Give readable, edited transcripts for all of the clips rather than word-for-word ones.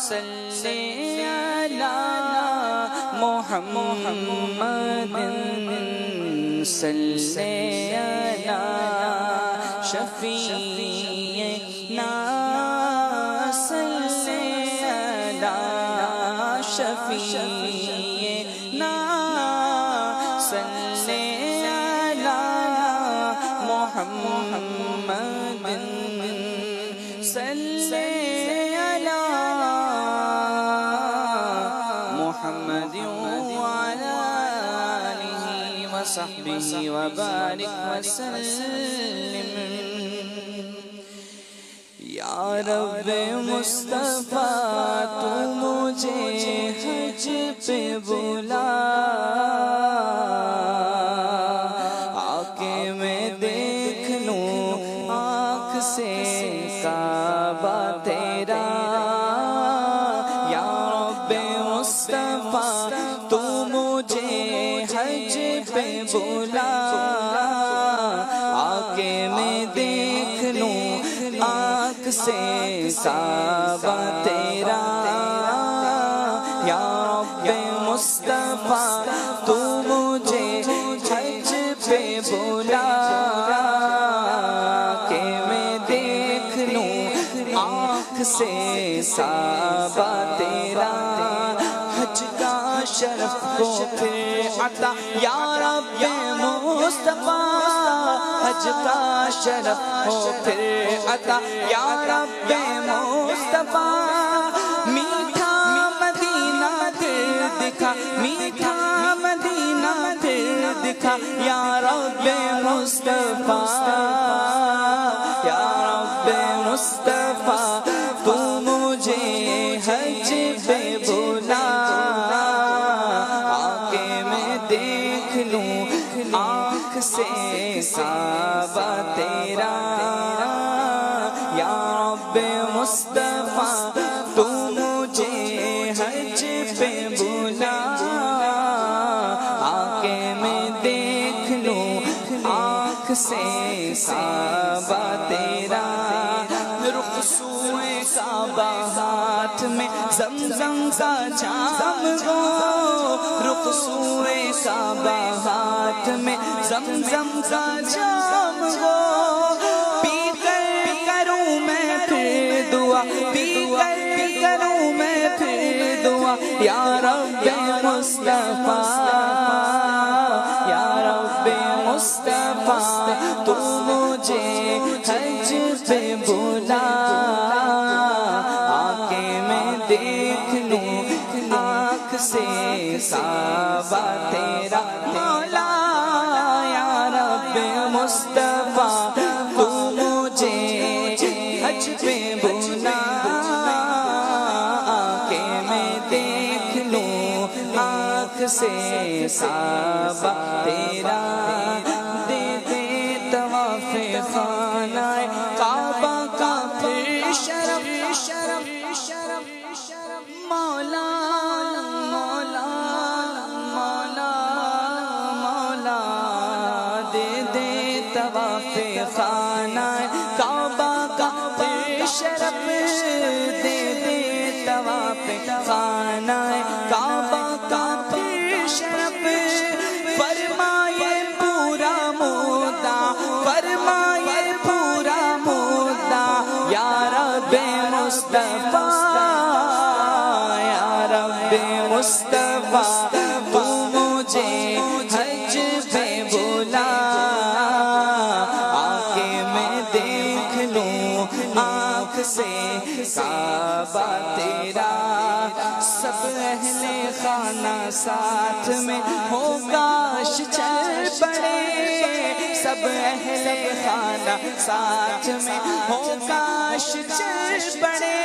صلی علی محمد صلی علی شفیعنا صلی علی شفیعنا صلی علی محمد صلی علی محمد وعلى آلہ وصحبہ وبارک وسلم۔ یا رب مصطفیٰ تو مجھے حج پہ بلا، آکے میں دیکھ لوں آنکھ سے کعبہ تیرا۔ یا رب مصطفیٰ تو مجھے حج پہ بلا، آکے میں دیکھ لوں آنکھ سے کعبہ تیرا۔ یا رب مصطفیٰ تو مجھے حج پہ بلا، کہ میں دیکھ لوں آنکھ سے کعبہ تیرا۔ حج کا شرف کو پھر عطا یا رب مصطفیٰ، حج کا شرف ہو پھر عطا یا رب مصطفیٰ۔ میٹھا مدینہ پھر دکھا، میٹھا مدینہ پھر دکھا یا رب مصطفیٰ۔ یا رب مصطفیٰ تو مجھے حج پہ بلا، آکے میں دیکھ لوں آنکھ سے کعبہ تیرا۔ یا رب مصطفیٰ تو مجھے حج پہ بلا، آکے میں دیکھ لوں آنکھ سے کعبہ تیرا۔ رخ سوئے کعبہ ہاتھ میں زمزم کا جام ہو، رخ سوئے کعبہ ہاتھ میں زمزم کا جام ہو۔ پی کر کروں میں پھر دعا، پی کر کروں میں پھر دعا یا رب مصطفیٰ۔ یا رب مصطفیٰ تو مجھے حج پہ بلا، آکے میں دیکھ لوں آنکھ سے کعبہ تیرا۔ مولا یا رب مصطفیٰ تو مجھے حج پہ بلا، آکے میں دیکھ لوں آنکھ سے کعبہ تیرا۔ دے دے طواف خانہ کعبہ کا پھر شرف، مولا مولا مولا مولا۔ دے دے طواف خانہ کعبہ کا پھر شرف، دے دے طواف خانہ کعبہ کا پھر شرف۔ فرمائے پورا مدعا، فرمائے پورا مدعا یا رب مصطفیٰ۔ یا رب مصطفیٰ تو مجھے حج پہ بلا، آکے میں دیکھ لوں آنکھ سے کعبہ تیرا۔ سب اہل خانہ ساتھ میں ہو کاش چل پڑے، سب اہل خانہ ساتھ میں ہو کاش چل پڑے۔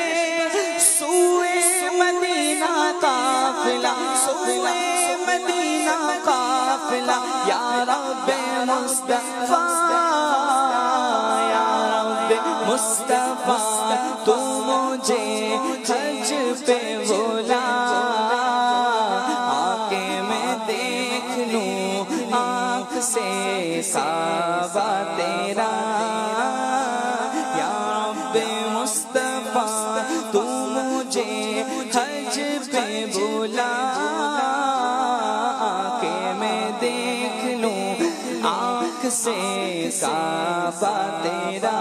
سوئے مدینہ قافلہ، سوئے مدینہ قافلہ یا رب مصطفیٰ۔ یا رب مصطفیٰ تو مجھے حج پہ بلا، آکے میں دیکھ لوں آنکھ سے کعبہ تیرا۔ یا رب مصطفیٰ تو مجھے حج پہ بلا کہ میں دیکھ لوں آنکھ سے کعبہ تیرا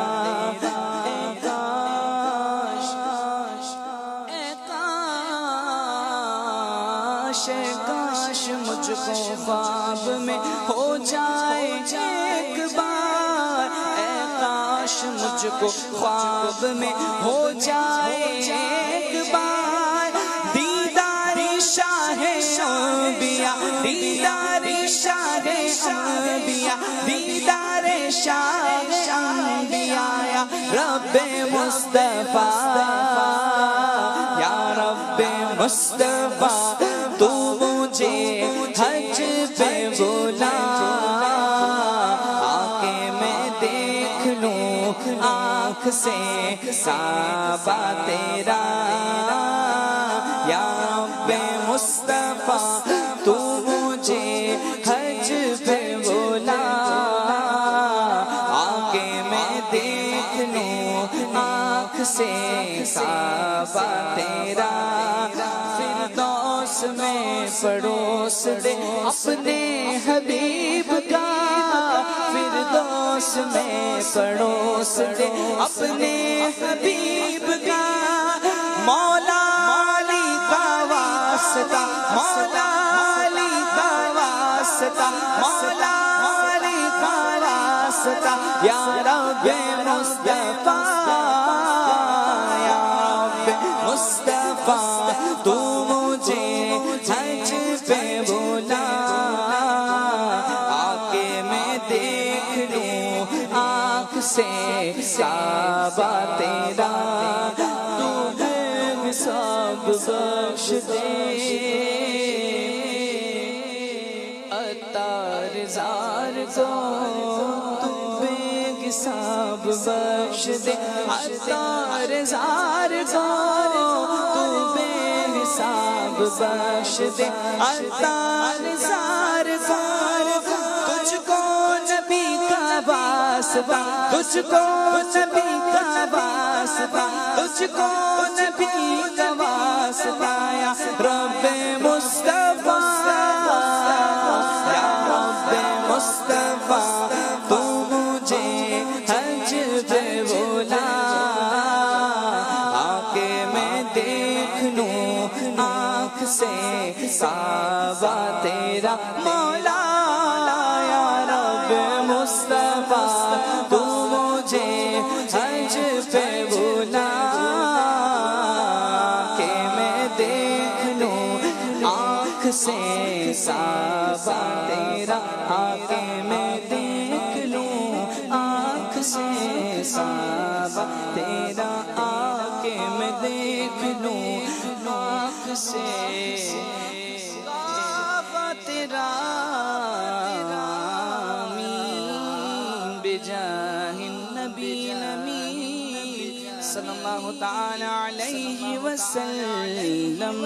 اے کاش کاش مجھ کو خواب میں ہو جائے ایک بار اے کاش مجھ کو خواب میں ہو جائے ایک بار دیدار شاہ انبیاء دیدار شاہ انبیاء دیدار شاہ انبیاء یا رب مصطفیٰ یا رب مصطفیٰ تو مجھے حج پہ بلا آکے میں دیکھ لوں آنکھ سے کعبہ تیرا یا رب مصطفیٰ تو مجھے حج پہ بلا آکے میں دیکھ لوں آنکھ سے کعبہ تیرا فردوس میں پڑوس دے اپنے حبیب کا فردوس میں پڑوس دے اپنے حبیب کا مولا علی کا واسطہ مولا علی کا واسطہ مولا علی کا واسطہ یا رب مصطفیٰ یا رب مصطفیٰ تو مجھے حج پہ بلا آکے میں دیکھ لوں آنکھ سے کعبہ تیرا تو بے حساب بخش دے عطار زار کو تو بے حساب بخش دے عطار زار کو تو بے حساب بخش دے عطار زار کو تجھ کو نبی کا واسطہ تجھ کو نبی کا واسطہ تجھ کو نبی کا واسطہ یا رب مصطفیٰ یا رب مصطفیٰ تو مجھے حج پہ بلا آکے میں دیکھ لوں آنکھ سے کعبہ تیرا مولا یا رب مصطفیٰ تو مجھے حج پہ بلا کہ میں دیکھ لوں آنکھ سے کعبہ تیرا آکے میں دیکھ لوں آنکھ سے کعبہ تیرا آکے میں دیکھ لوں آنکھ سے کعبہ تیرا آمین بجاہ النبی الامین صلی اللہ تعالی علیہ وسلم